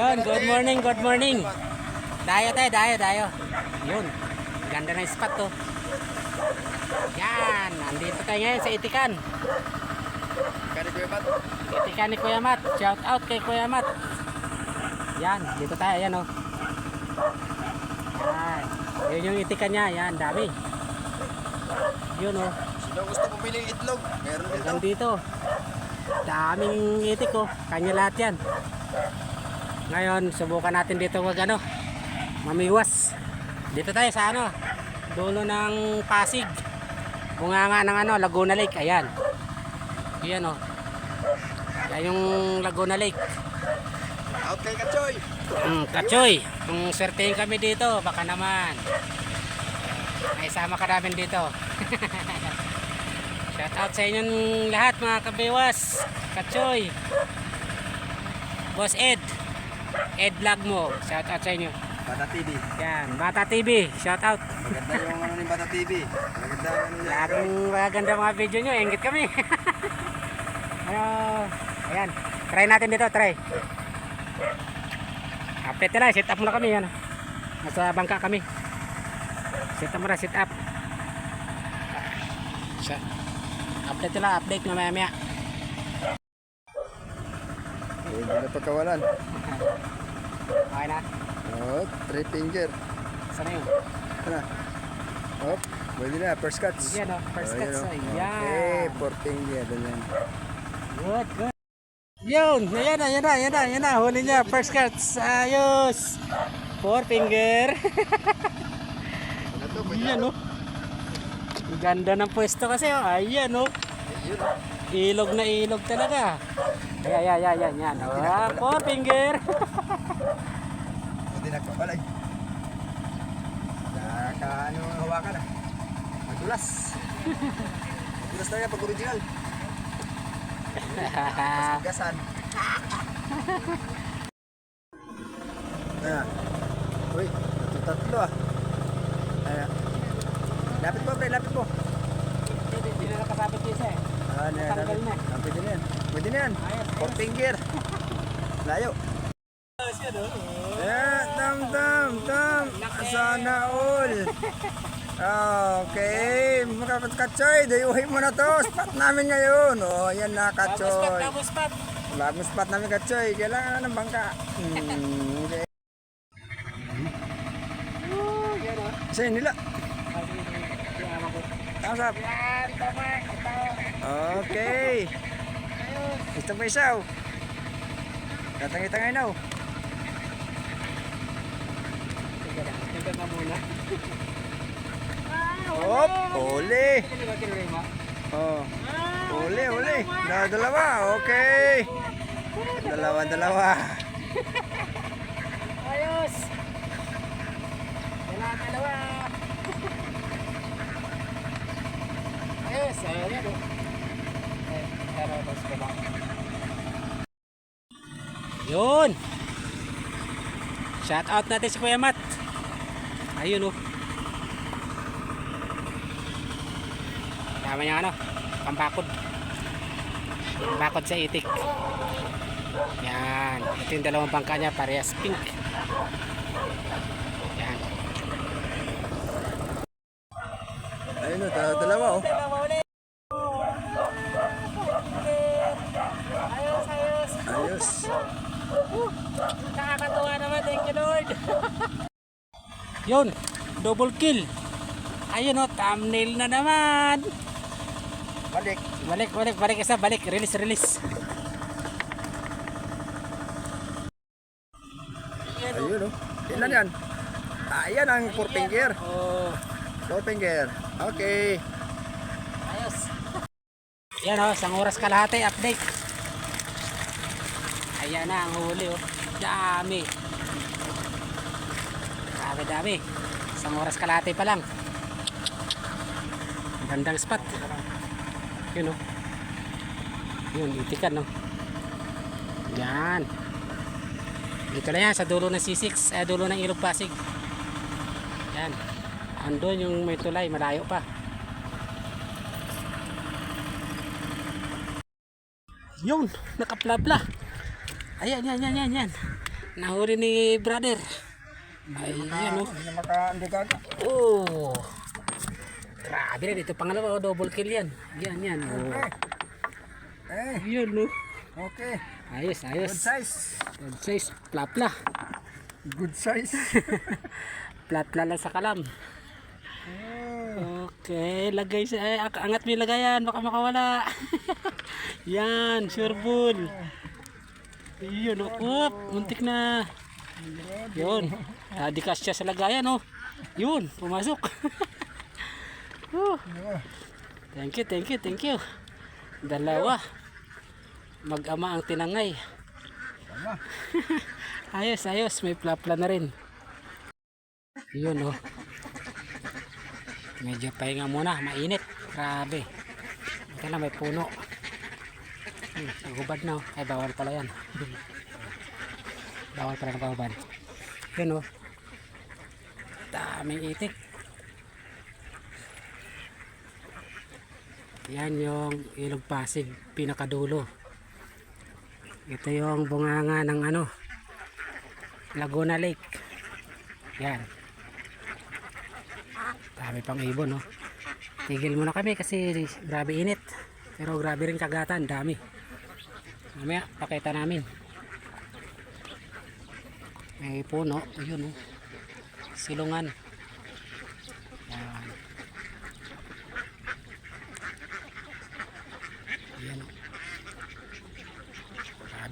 Yun, good morning, good morning. Dayo tayo, dayo. Yun, ganda ng spot to. Yan, nandito tayo ngayon sa Itikan. Itikan ni Kuya Mat. Shout out kay Kuya Mat. Yan, dito tayo, yan o. Yan, yun yung Itikan niya, yan, dami. Yun o. Sino gusto pumili itlog? Meron dito. Nandito. Daming itik ko. Kanya lahat yan. Ngayon, subukan natin dito wag mamiwas. Dito tayo sa dulo ng Pasig. Bunganga ng Laguna Lake. Ayan. Ayan o. Ayan yung Laguna Lake. Out kay Kachoy. Kachoy. Kung swertein kami dito, baka naman. May sama ka namin dito. Shout out sa inyong lahat mga kabiwas. Kachoy. Boss Ed vlog mo. Shout out sa inyo. Bata TV. Yan, Bata TV. Shout out. Maganda yung ni Bata TV. Maganda yung Lahat ng maganda mga video nyo. Ingit kami. Ayan. Try natin dito. Try. Update na lang. Sit up muna kami. Yan. Nasa bangka kami. Sit up muna. Sit up. Update lang, update na maya. hindi na pagkawalan. Okay na. Oh, 3 finger. Sana yun? Ano? Oh, pwede na. First cuts. Yan o, first Oh, cuts. yun, oh. Ayan. Okay, 4 finger. Ganyan. Good. Yun, ayan na. Huli niya, first cuts. Ayos. 4 finger. Ano to? Ayan o. Ganda ng pwesto kasi o. Ayan o. Ayun. Ilog na ilog talaga. Ayan. Yan. 4 finger. Pwede na kabalay. Ano hawakan na? Madulas. Madulas tayo pag original. Gasan. Ayan. Uy, tatlo ah. Ayan. Lapit mo, pre, lapit mo. Hindi na nakasabit isa eh. Tanggal na. Pwede na yan. Pwede na yan. 4 finger. Layo. Tam. Sana all. Okay. Mga Kachoy, dayuhin mo na to. Spot namin ngayon. Oh, yan na, Kachoy. Bagong spot. Bagong spot namin, Kachoy. Kailangan na ng bangka. Okay. Yan o. Sa'yo nila. Tasap. Yan, tama. Ito. Okay. Gusto mo isaw? Tatangay-tangay na. Tignan na muna. Hop, uli. Tinuloy mo? Oh. Uli. Dalawa. Okay. Dalawa. Ayos. Dalawa. Ayos. Ayan o. Yun. Shout out natin si Kuya Mat. Ayun o. Tama niya pambakod. Pambakod sa itik. Yan. Ito yung dalawang bangka niya, parehas pink. Yan. Ayun o, dalawa oh. Ayos. Nakakatuwa naman. Thank you Lord. Yun. Double kill. Ayun o. Thumbnail na naman. Balik isa. Balik. Release. Ayun oh. Ilan yan? Ayan ang 4 finger. Oh. 4 finger. Okay. Ayos. Yan o. Isang oras kalahati. Update. Ayan na ang huli oh. Dami. Isang oras kalahati pa lang. Gandang spot. Yun oh. Yun, itikan no. Yan. Dito na yan sa dulo ng C6, dulo ng Ilog Pasig. Yan. Andun yung may tulay, malayo pa. Yun, nakaplabla. Ayan, yan. Nahuli ni brother. Ayan oh. Hindi na maka-hindi ka. Oh. Grabe rin. Ito pangalawa. Oh, double kill yan. Yan. Oh. Yun oh. Okay. Ayos. Good size. Good size. Plapla. Good size. Plapla lang sa kalam. Okay. Lagay sa... angat mo yung lagayan. Baka makawala. Yan. Sure bull. Yun oh. Muntik na. Yun. Di kasya sa lagayan oh. Yun. Pumasok. Thank you. Dalawa. Mag-ama ang tinangay. Ayos. May plapla na rin. Yun oh. Medyo pahinga muna. Mainit. Grabe. Ito na may puno. Nagubad na oh. Ay bawal pala yan. Bawal pala ng pahubad. Yun oh. Daming itik. Yan yung Ilog Pasig, pinakadulo. Ito yung bunganga ng Laguna Lake. Yan. Dami pang ibon, no? Tigil muna kami kasi grabe init. Pero grabe rin kagatan, dami. Mamaya, pakita namin. May puno, yun, no? Silungan. Yan. Yan.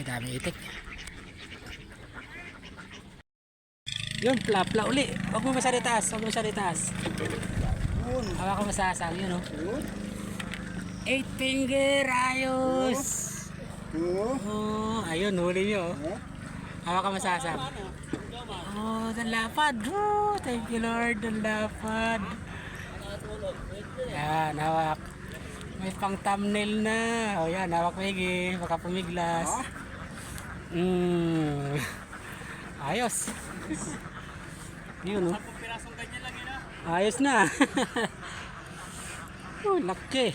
Dami itik. Yun, plapla uli. Huwag mo masaritaas. Hawakan mo sa asang, yun, oh. 8 finger, ayos. Oh, ayun, huli nyo, oh. Hawakan mo sa asang. Oh, danlapad. Oh, thank you, Lord, danlapad. Yan, hawak. May pang thumbnail na. O yan, hawak mo higi. Baka pumiglas. Ayos. Yun, oh. Ayos na. Oh, laki.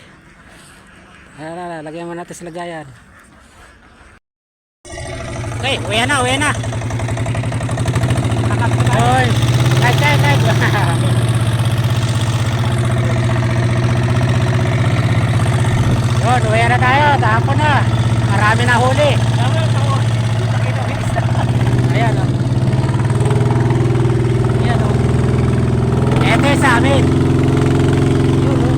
Ayan, lagyan mo natin sa lagayan. Okay, uwi na. Oy, kay. Yun, uwi na tayo. Tapon na. Marami na huli. Ayan, oh. Ayan, oh. Ito yung sa amin. Yun, oh.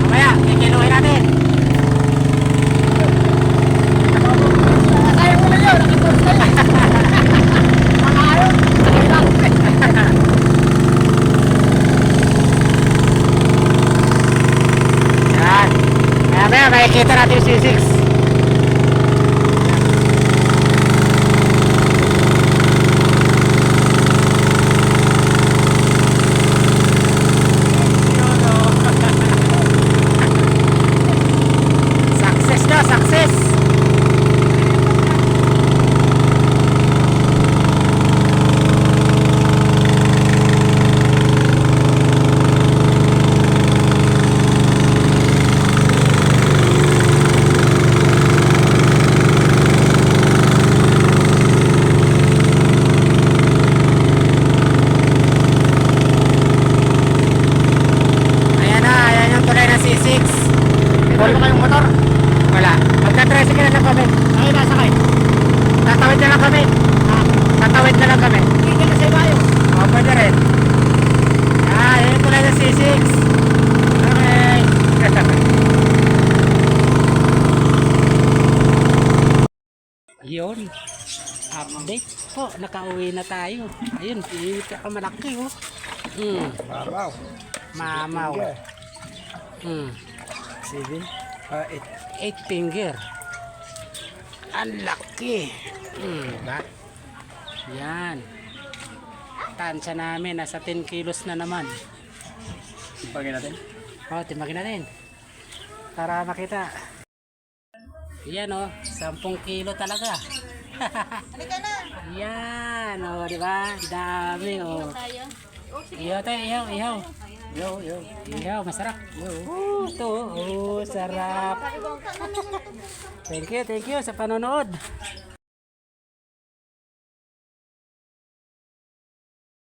Mamaya, kikiluhin natin. Nakaya mo na yun. Nakipos na yun. Nakaya. Yan. Mamaya, makikita natin yung C6. Success. Ayan yung tulay ng C6. Wala ba kayong motor? Wala. Magka-tricycle na lang kami. Ay, nasa kayo? Tatawid na lang kami. Tatawid na lang kami. Hindi na sa ibayo. Oo, pwede rin. Yun yung tulay ng C6. Okay. Yun. Update po. Nakauwi na tayo. Ayun, malaki oh. Mamaw. 7, 8 finger. Ang laki. Diba? Yan. Tansya namin. Nasa 10 kilos na naman. Timpagin natin. Timbagin natin. Para makita. Yan o. 10 kilo talaga. Halika na. Yan o. Diba? Dami o. Ihaw tayo. Ihaw. Ihaw. Masarap. Ito. Sarap. Thank you sa panonood.